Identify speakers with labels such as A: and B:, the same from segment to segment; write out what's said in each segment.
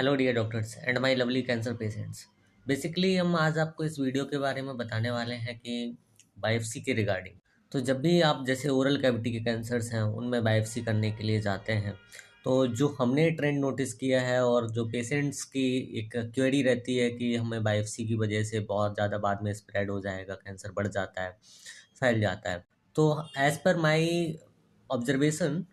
A: Hello dear doctors and my lovely cancer patients. Basically हम आज आपको इस वीडियो के बारे में बताने वाले हैं कि बायोप्सी के रिगार्डिंग। तो जब भी आप जैसे ओरल कैविटी के कैंसर्स हैं उनमें बायोप्सी करने के लिए जाते हैं, तो जो हमने ट्रेंड नोटिस किया है और जो पेशेंट्स की एक क्वेरी रहती है कि हमें बायोप्सी की वजह से बहुत ज़्यादा बाद में स्प्रेड हो जाएगा, कैंसर बढ़ जाता है, फैल जाता है। तो एज़ पर माई ऑब्जर्वेशन,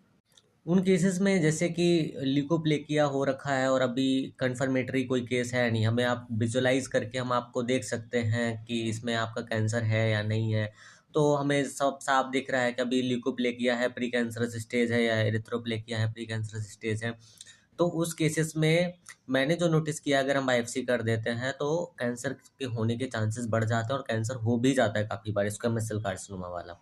A: उन केसेस में जैसे कि ल्यूकोप्लेकिया हो रखा है और अभी कंफर्मेटरी कोई केस है नहीं, हमें आप विजुअलाइज करके हम आपको देख सकते हैं कि इसमें आपका कैंसर है या नहीं है। तो हमें सब साफ दिख रहा है कि अभी ल्यूकोप्लेकिया है, प्री कैंसरस स्टेज है, या एरिथ्रोप्लेकिया है, प्री कैंसरस स्टेज है। तो उस केसेस में मैंने जो नोटिस किया, अगर हम बायोप्सी कर देते हैं तो कैंसर के होने के चांसेस बढ़ जाते हैं और कैंसर हो भी जाता है काफ़ी बार, स्क्वेमस सेल कार्सिनोमा वाला।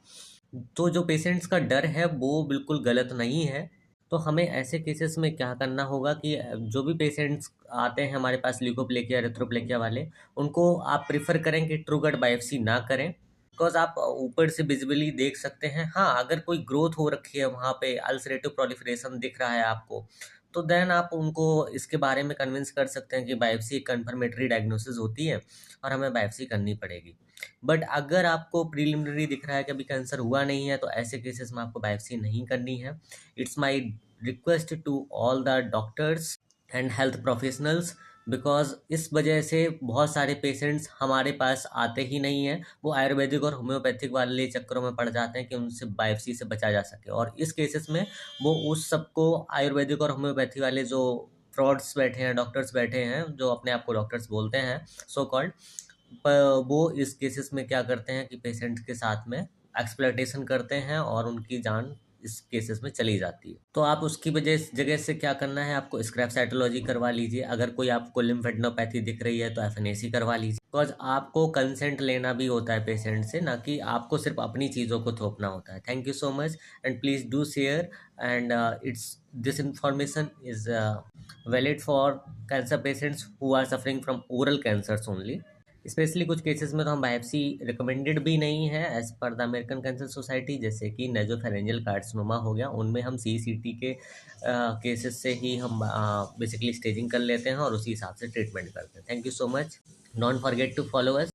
A: तो जो पेशेंट्स का डर है वो बिल्कुल गलत नहीं है। तो हमें ऐसे केसेस में क्या करना होगा कि जो भी पेशेंट्स आते हैं हमारे पास ल्यूकोप्लेकिया, एरिथ्रोप्लेकिया वाले, उनको आप प्रेफ़र करें कि ट्रू गट बायोप्सी ना करें। बिकॉज़ आप ऊपर से विज़िबली देख सकते हैं। हाँ, अगर कोई ग्रोथ हो रखी है वहाँ पे, अल्सरेटिव प्रोलिफरेशन दिख रहा है आपको, तो देन आप उनको इसके बारे में कन्विंस कर सकते हैं कि बायोप्सी एक कन्फर्मेटरी डायग्नोसिस होती है और हमें बायोप्सी करनी पड़ेगी। बट अगर आपको प्रिलिमिनरी दिख रहा है कि अभी कैंसर हुआ नहीं है, तो ऐसे केसेस में आपको बायोप्सी नहीं करनी है। It's my request to all the doctors and health professionals, because इस वजह से बहुत सारे पेशेंट्स हमारे पास आते ही नहीं हैं। वो आयुर्वेदिक और होम्योपैथिक वाले चक्करों में पड़ जाते हैं कि उनसे बायोप्सी से बचा जा सके, और इस केसेस में वो उस सबको आयुर्वेदिक और होम्योपैथी वाले जो फ्रॉड्स बैठे हैं, डॉक्टर्स बैठे हैं जो अपने आप को डॉक्टर्स बोलते हैं, सो कॉल्ड, वो इस केसेस में क्या करते हैं कि पेशेंट के साथ में एक्सप्लॉयटेशन करते हैं और उनकी जान इस केसेस में चली जाती है। तो आप उसकी जगह से क्या करना है, आपको स्क्रैप साइटोलॉजी करवा लीजिए। अगर कोई आपको लिम्फेडेनोपैथी दिख रही है तो एफएनएसी करवा लीजिए। बिकॉज आपको कंसेंट लेना भी होता है पेशेंट से, ना कि आपको सिर्फ अपनी चीज़ों को थोपना होता है। Thank you so much and please do share and it's this information is valid for cancer patients who are suffering from oral cancers only. Specially कुछ केसेस में तो हम बायोप्सी रिकमेंडेड भी नहीं है as per the American cancer society, जैसे कि nasopharyngeal carcinoma हो गया, उनमें हम सीसीटी के केसेस से ही हम बेसिकली स्टेजिंग कर लेते हैं और उसी हिसाब से ट्रीटमेंट करते हैं। Thank you so much. Don't forget to follow us.